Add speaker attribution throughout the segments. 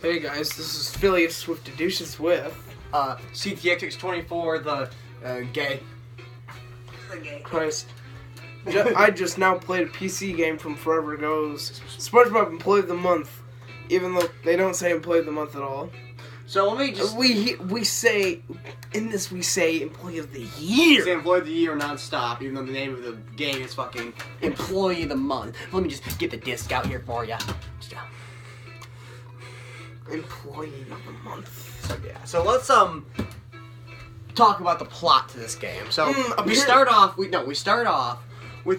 Speaker 1: Hey guys, this is Philly Swift Editions with
Speaker 2: Ctxx24, the gay.
Speaker 1: Christ. I just now played a PC game from forever ago. Spongebob Employee of the Month, even though they don't say Employee of the Month at all.
Speaker 2: So let me just...
Speaker 1: We say, in this we say Employee of the Year.
Speaker 2: Say Employee of the Year non-stop, even though the name of the game is fucking Employee of the Month. Let me just get the disc out here for you.
Speaker 1: Employee of the Month.
Speaker 2: So yeah, so let's talk about the plot to this game. So we start off with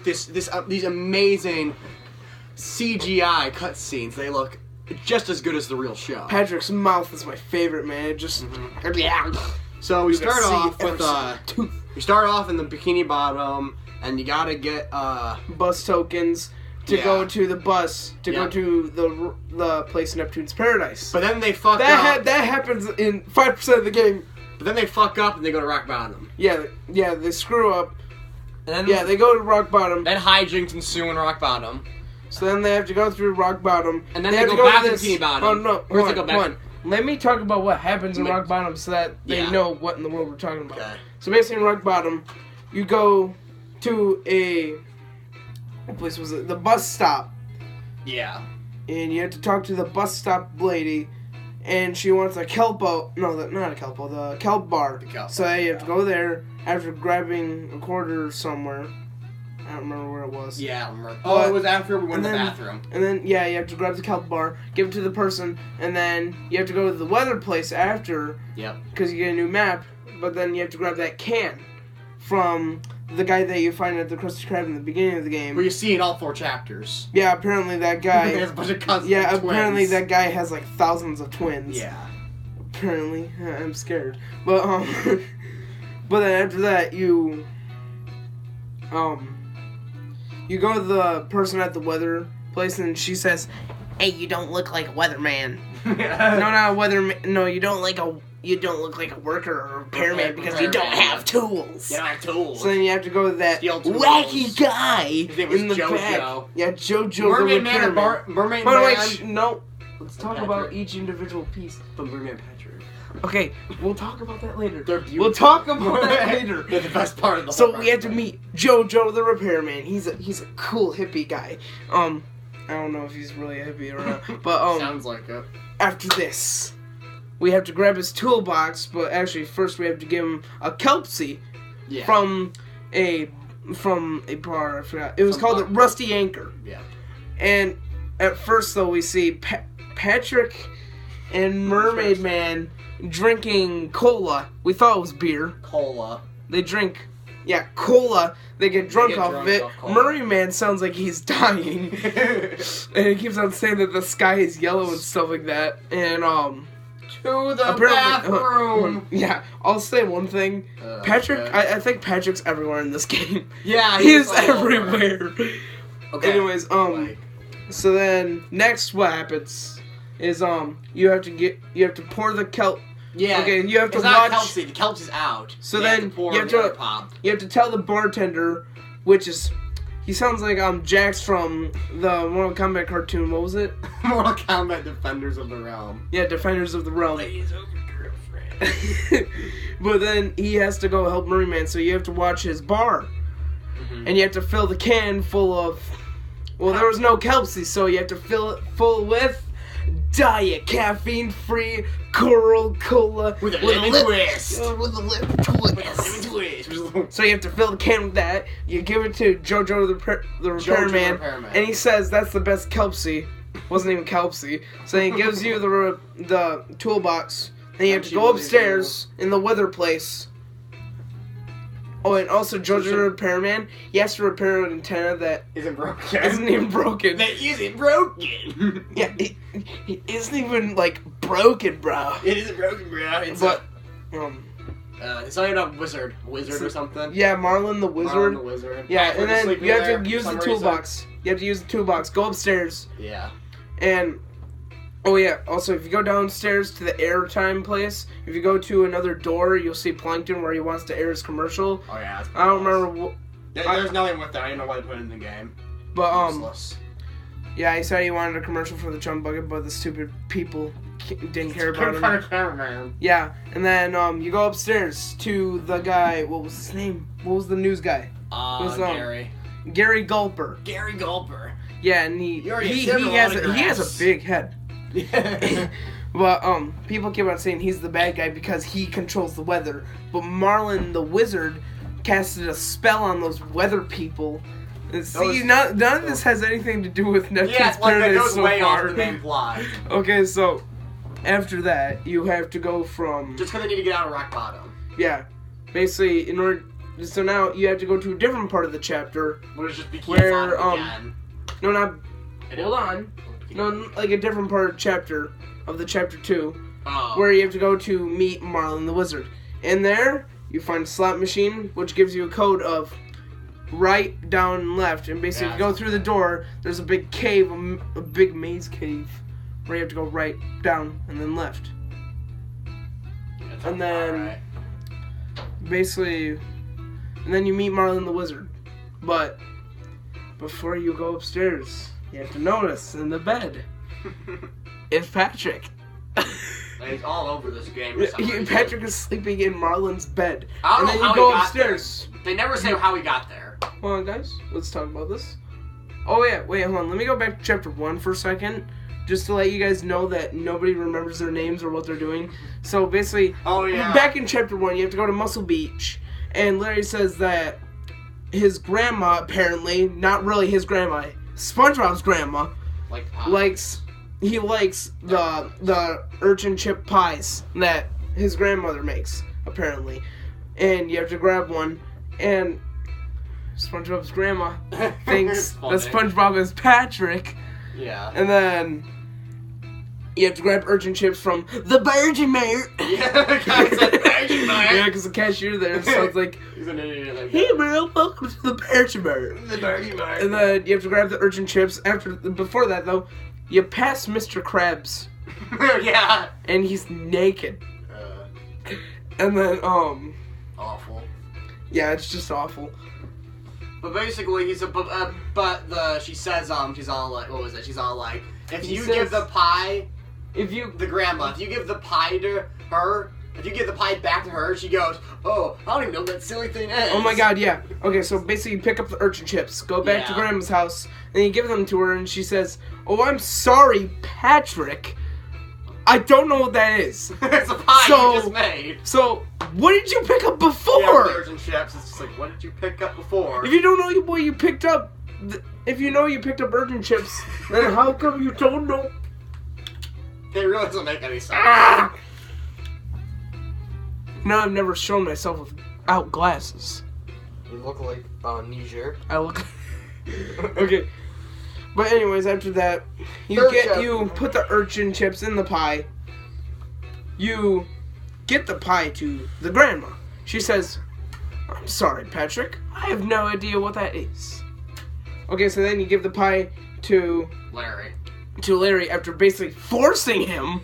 Speaker 2: these amazing CGI cutscenes. They look just as good as the real show.
Speaker 1: Patrick's mouth is my favorite, man. It just yeah.
Speaker 2: So we start off with we start off in the Bikini Bottom, and you gotta get
Speaker 1: bus tokens to go to the bus to go to the place Neptune's Paradise.
Speaker 2: But then they fuck up.
Speaker 1: That happens in 5% of the game.
Speaker 2: But then they fuck up and they go to Rock Bottom.
Speaker 1: Yeah, they screw up.
Speaker 2: And then
Speaker 1: they go to Rock Bottom.
Speaker 2: Then hijinks ensue in Rock Bottom.
Speaker 1: So then they have to go through Rock Bottom.
Speaker 2: And then they go back to Bikini Bottom.
Speaker 1: Oh no, hold on. Let me talk about what happens in Rock Bottom so that they know what in the world we're talking about. Okay. So basically in Rock Bottom, you go to what place was it? The bus stop.
Speaker 2: Yeah. And
Speaker 1: you have to talk to the bus stop lady, and she wants a kelpo. No, not a kelpo. The kelp bar. So you have to go there after grabbing a quarter somewhere. I don't remember where it was.
Speaker 2: Yeah, I remember. Oh, it was after we went to the bathroom.
Speaker 1: And then you have to grab the kelp bar, give it to the person, and then you have to go to the weather place after.
Speaker 2: Yep.
Speaker 1: Because you get a new map, but then you have to grab that can from the guy that you find at the Krusty Krab in the beginning of the game.
Speaker 2: Where you see in all 4 chapters.
Speaker 1: Yeah, apparently that guy...
Speaker 2: he has a bunch of cousins.
Speaker 1: Yeah, apparently that guy has like thousands of twins.
Speaker 2: Yeah.
Speaker 1: Apparently. I'm scared. But, but then after that, you go to the person at the weather place and she says, "Hey, you don't look like a weatherman." No, not a weatherman. No, you don't look like a worker or a repairman because you don't have tools.
Speaker 2: You don't have tools.
Speaker 1: So then you have to go to that wacky guy in the back. Yeah, JoJo
Speaker 2: Mermaid
Speaker 1: the
Speaker 2: Man
Speaker 1: repairman.
Speaker 2: Mermaid Man.
Speaker 1: No. Let's talk about each individual piece.
Speaker 2: But Mermaid Patrick.
Speaker 1: Okay, we'll talk about that later.
Speaker 2: They're beautiful.
Speaker 1: We'll talk about that later.
Speaker 2: They're the best part of the
Speaker 1: whole we have to meet JoJo the repairman. He's a cool hippie guy. I don't know if he's really a hippie or not, but
Speaker 2: sounds like it.
Speaker 1: After this, we have to grab his toolbox, but actually first we have to give him a Kelpsie from a bar. I forgot. It was called the Rusty Anchor.
Speaker 2: Yeah.
Speaker 1: And at first though we see Patrick and Mermaid Man drinking cola. We thought it was beer.
Speaker 2: Cola.
Speaker 1: They drink, cola. They get drunk off of it. Mermaid Man sounds like he's dying. And he keeps on saying that the sky is yellow and stuff like that. And,
Speaker 2: to the bathroom!
Speaker 1: Yeah, I'll say one thing. Patrick, okay. I think Patrick's everywhere in this game.
Speaker 2: Yeah,
Speaker 1: he's everywhere.
Speaker 2: Okay.
Speaker 1: Anyways, so then, next what happens is, you have to pour the kelp.
Speaker 2: Yeah.
Speaker 1: Okay, you have to
Speaker 2: watch. Kelpsie. The kelp is out.
Speaker 1: So then you have to tell the bartender, which is, he sounds like Jax from the Mortal Kombat cartoon. What was it?
Speaker 2: Mortal Kombat Defenders of the Realm.
Speaker 1: Yeah, Defenders of the Realm.
Speaker 2: Ladies over girlfriend.
Speaker 1: But then he has to go help Mermaid Man, so you have to watch his bar, and you have to fill the can full of. Well, there was no Kelpsie, so you have to fill it full with diet, caffeine-free Coral Cola
Speaker 2: with a lemon twist.
Speaker 1: With a lemon twist. So you have to fill the can with that. You give it to JoJo the repairman, and he says that's the best Kelpsie. Wasn't even Kelpsie. So he gives you the toolbox. Then you have to go upstairs in the weather place. Oh, and also JoJo the repairman, he has to repair an antenna that
Speaker 2: isn't broken.
Speaker 1: Isn't even broken.
Speaker 2: That isn't broken.
Speaker 1: Yeah, it isn't even like broken, bro.
Speaker 2: It isn't broken, bro. It's it's not even a wizard or something.
Speaker 1: Yeah, Marlin the wizard.
Speaker 2: Marlin the wizard.
Speaker 1: Yeah, and then you have to use the toolbox. You have to use the toolbox. Go upstairs.
Speaker 2: Yeah.
Speaker 1: And oh yeah, also if you go downstairs to the airtime place, if you go to another door, you'll see Plankton where he wants to air his commercial.
Speaker 2: Oh yeah,
Speaker 1: I don't remember.
Speaker 2: There's nothing with that. I don't know why they put it in the game.
Speaker 1: But yeah, he said he wanted a commercial for the chum bucket, but the stupid people didn't care about him. Yeah, and then you go upstairs to the guy. What was his name? What was the news guy?
Speaker 2: Gary.
Speaker 1: Gary Gulper.
Speaker 2: Gary Gulper.
Speaker 1: Yeah, and he has a big head. But people keep on saying he's the bad guy because he controls the weather. But Marlin the Wizard casted a spell on those weather people. See, none of this has anything to do with Neptune's Paradise
Speaker 2: that goes
Speaker 1: so
Speaker 2: way
Speaker 1: far.
Speaker 2: off the main plot.
Speaker 1: Okay, so after that, you have to go from...
Speaker 2: Just because they need to get out of rock bottom.
Speaker 1: Yeah. Basically, in order... So now you have to go to a different part of the chapter.
Speaker 2: Where,
Speaker 1: No, not... Hold on. No, like a different part of chapter of the chapter 2.
Speaker 2: Oh.
Speaker 1: Where you have to go to meet Marlin the Wizard. In there, you find a slot machine, which gives you a code of right, down, and left. And basically, if you go through the door, there's a big cave, a big maze cave, where you have to go right, down, and then left. And then, basically, and then you meet Marlin the Wizard. But before you go upstairs, you have to notice in the bed, it's Patrick.
Speaker 2: He's all over this game.
Speaker 1: Patrick is sleeping in Marlin's bed.
Speaker 2: I don't know how he got
Speaker 1: upstairs.
Speaker 2: There. They never say how he got there.
Speaker 1: Hold on, guys. Let's talk about this. Oh, yeah. Wait, hold on. Let me go back to chapter 1 for a second. Just to let you guys know that nobody remembers their names or what they're doing. So, basically, back in chapter 1, you have to go to Muscle Beach. And Larry says that his grandma, apparently, not really his grandma, SpongeBob's grandma, likes the urchin chip pies that his grandmother makes, apparently. And you have to grab one, and SpongeBob's grandma thinks that SpongeBob is Patrick.
Speaker 2: Yeah.
Speaker 1: And then you have to grab urchin chips from the Virgin Mart.
Speaker 2: Yeah, because the Virgin Mart.
Speaker 1: Yeah, because the cashier there sounds like,
Speaker 2: he's an idiot like
Speaker 1: hey man, welcome to the Virgin Mart.
Speaker 2: The Virgin Mart.
Speaker 1: And then you have to grab the urchin chips. Before that, though, you pass Mr. Krabs.
Speaker 2: Yeah.
Speaker 1: And he's naked. And then,
Speaker 2: awful.
Speaker 1: Yeah, it's just awful.
Speaker 2: But basically, she says, she's all like, what was it? She's all like, if you give the pie, the grandma, if you give the pie to her, if you give the pie back to her, she goes, oh, I don't even know what that silly thing is.
Speaker 1: Oh my god, yeah. Okay, so basically you pick up the urchin chips, go back to Grandma's house, and you give them to her, and she says, oh, I'm sorry, Patrick. I don't know what that is.
Speaker 2: It's a pie you just made.
Speaker 1: So, what did you pick up before?
Speaker 2: Yeah, the urchin chips, it's just like, what did you pick up before?
Speaker 1: If you don't know what you picked up, if you know you picked up urchin chips, then how come you don't know?
Speaker 2: It really doesn't make any sense.
Speaker 1: Ah! No, I've never shown myself without glasses.
Speaker 2: You look like Niger.
Speaker 1: I look... Okay. But anyways, after that, you put the urchin chips in the pie. You get the pie to the grandma. She says, I'm sorry, Patrick. I have no idea what that is. Okay, so then you give the pie to Larry after basically forcing him.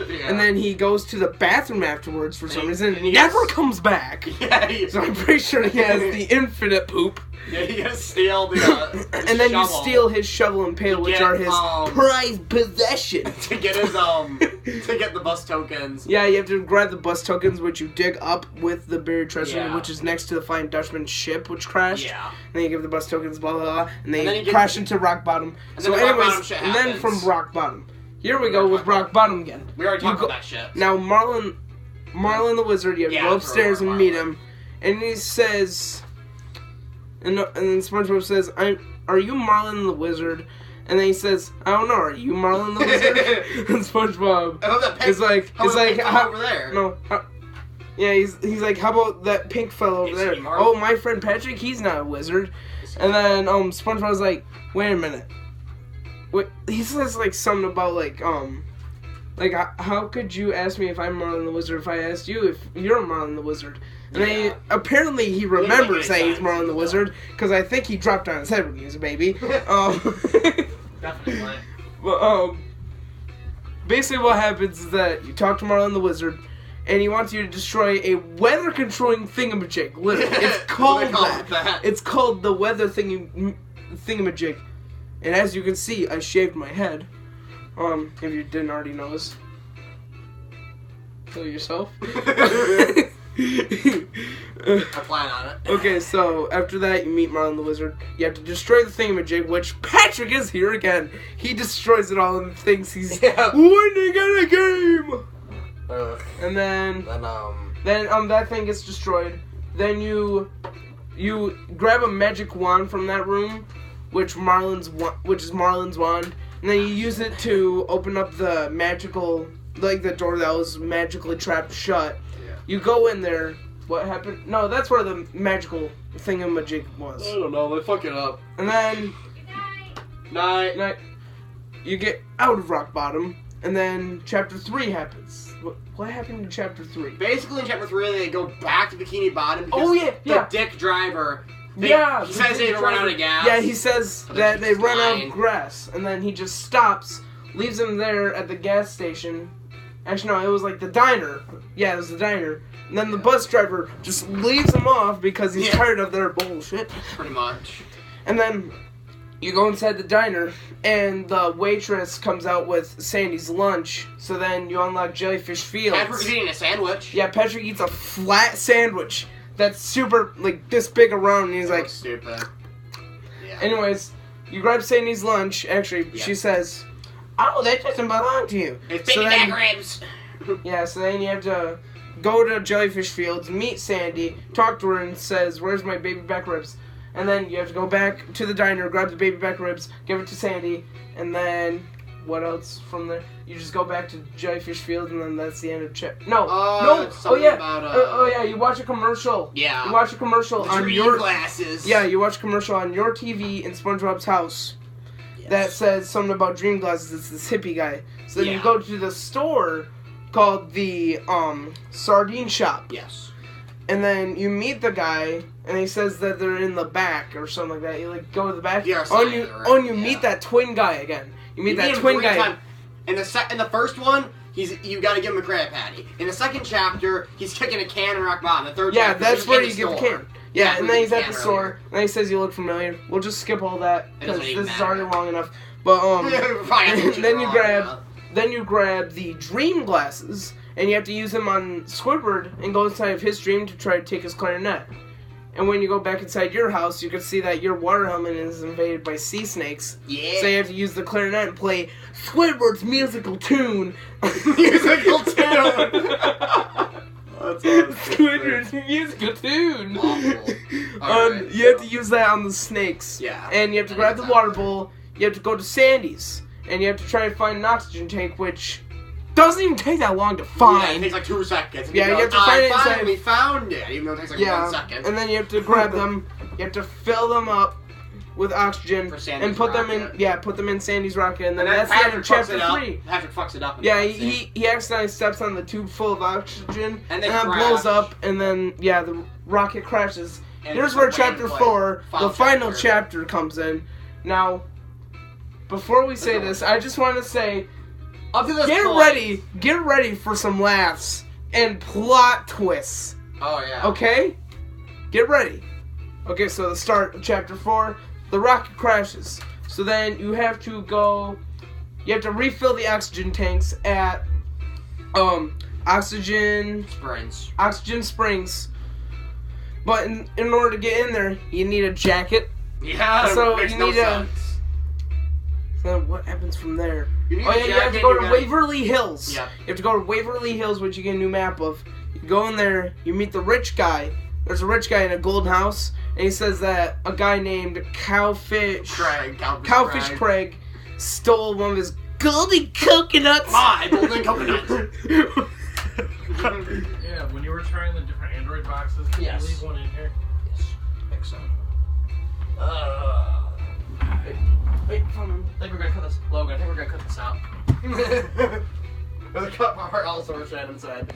Speaker 1: Yeah. And then he goes to the bathroom afterwards for some reason and never comes back. Yeah, so I'm pretty sure he has the infinite poop.
Speaker 2: Yeah, he has to steal the
Speaker 1: and then you steal his shovel and pail, which are his prized possession.
Speaker 2: To get his to get the bus tokens.
Speaker 1: Yeah, you have to grab the bus tokens, which you dig up with the buried treasure, which is next to the Flying Dutchman's ship, which crashed. Yeah. And then you give the bus tokens, blah blah blah, and they crash into rock bottom. So anyways, and then from rock bottom, here we go with rock bottom again.
Speaker 2: We already talked about that shit.
Speaker 1: Now Marlin the Wizard, you have to go upstairs and meet him, and he says. And then SpongeBob says, are you Marlin the Wizard? And then he says, I don't know, are you Marlin the Wizard? And SpongeBob is like,
Speaker 2: over there.
Speaker 1: No. Yeah, he's like, how about that pink fellow over there? Oh, my friend Patrick, he's not a wizard. And then SpongeBob's like, wait a minute. Wait, he says like something about like how could you ask me if I'm Marlin the Wizard if I asked you if you're Marlin the Wizard? And then apparently he remembers that he's Marlin the Wizard, because I think he dropped on his head when he was a baby.
Speaker 2: Definitely.
Speaker 1: But, basically what happens is that you talk to Marlin the Wizard, and he wants you to destroy a weather-controlling thingamajig. Literally, it's called that. It's called the weather thingamajig. And as you can see, I shaved my head. If you didn't already notice. kill yourself.
Speaker 2: I plan on it.
Speaker 1: Okay, so after that, you meet Marlin the Wizard. You have to destroy the thingamajig, which Patrick is here again. He destroys it all and thinks he's winning at a game. And then that thing gets destroyed. Then you grab a magic wand from that room, which is Marlin's wand, and then you use it to open up the magical, like the door that was magically trapped shut.
Speaker 2: Yeah.
Speaker 1: You go in there. What happened? No, that's where the magical thingamajig was.
Speaker 2: I don't know. They fuck it up.
Speaker 1: And then night. You get out of rock bottom, and then chapter 3 happens. What happened in chapter 3?
Speaker 2: Basically, in chapter 3, they go back to Bikini Bottom. Because the dick driver. He says they run out of gas.
Speaker 1: Yeah, he says that they run out of gas, and then he just stops, leaves them there at the gas station. Actually, no, it was like the diner. Yeah, it was the diner. And then the bus driver just leaves them off because he's tired of their bullshit.
Speaker 2: Pretty much.
Speaker 1: And then you go inside the diner, and the waitress comes out with Sandy's lunch. So then you unlock Jellyfish Fields.
Speaker 2: Patrick's eating a sandwich.
Speaker 1: Yeah, Patrick eats a flat sandwich that's super, like, this big around, and he's like...
Speaker 2: stupid. Yeah.
Speaker 1: Anyways, you grab Sandy's lunch. Actually, she says, "Oh, that doesn't belong to you."
Speaker 2: It's baby back ribs.
Speaker 1: Yeah, so then you have to go to Jellyfish Fields, meet Sandy, talk to her, and says, "Where's my baby back ribs?" And then you have to go back to the diner, grab the baby back ribs, give it to Sandy, and then what else from there? You just go back to Jellyfish Fields, and then that's the end of you watch a commercial.
Speaker 2: Yeah.
Speaker 1: You watch a commercial on your
Speaker 2: glasses.
Speaker 1: Yeah, you watch a commercial on your TV in SpongeBob's house that says something about dream glasses. It's this hippie guy. So then you go to the store called the Sardine Shop.
Speaker 2: Yes.
Speaker 1: And then you meet the guy, and he says that they're in the back or something like that. You like go to the back.
Speaker 2: Yeah,
Speaker 1: you meet that twin guy again. You meet that twin guy.
Speaker 2: In the first one, you got to give him a Krabby Patty. In the second chapter, he's kicking a can in rock bottom. The third chapter,
Speaker 1: that's where you get the can. Yeah, and then he's at the store, and then he says you look familiar. We'll just skip all that because this is already long enough. But then you grab the dream glasses, and you have to use them on Squidward and go inside of his dream to try to take his clarinet. And when you go back inside your house, you can see that your water helmet is invaded by sea snakes. Yeah. So you have to use the clarinet and play Squidward's musical tune.
Speaker 2: Musical tune! That's awesome.
Speaker 1: Squidward's musical tune.
Speaker 2: Right,
Speaker 1: you have to use that on the snakes.
Speaker 2: Yeah.
Speaker 1: And you have to grab the water bowl. You have to go to Sandy's. And you have to try to find an oxygen tank, which doesn't even take that long to find.
Speaker 2: Yeah, it takes like 2 seconds.
Speaker 1: Yeah, you have to find it inside.
Speaker 2: I finally found it, even though it takes like 1 second.
Speaker 1: And then you have to grab them. You have to fill them up with oxygen and put them in Sandy's rocket. And then that's the end of chapter 3.
Speaker 2: Patrick fucks it up.
Speaker 1: Yeah, he accidentally steps on the tube full of oxygen, and that
Speaker 2: crash.
Speaker 1: blows up, and then the rocket crashes. Here's where chapter 4, the final chapter, comes in. Now, before we say this, I just want to say, get ready for some laughs and plot twists.
Speaker 2: Oh yeah.
Speaker 1: Okay? Get ready. Okay, so the start of chapter 4, the rocket crashes. So then you have to refill the oxygen tanks at Oxygen Springs. But in order to get in there, you need a jacket.
Speaker 2: Yeah,
Speaker 1: so
Speaker 2: makes
Speaker 1: you
Speaker 2: no
Speaker 1: need
Speaker 2: sense.
Speaker 1: So what happens from there?
Speaker 2: You
Speaker 1: you have to go to Waverly Hills.
Speaker 2: Yeah.
Speaker 1: You have to go to Waverly Hills, which you get a new map of. You go in there, you meet the rich guy. There's a rich guy in a golden house, and he says that a guy named Cowfish Craig stole one of his golden coconuts.
Speaker 2: My golden coconuts.
Speaker 3: Yeah, when you were trying the different Android boxes, did you leave one in here?
Speaker 2: Yes, I think so.
Speaker 1: Wait, hold on.
Speaker 2: I think we're gonna cut this. Logan, I think we're gonna cut this out. There's a cut part also, which I haven't said.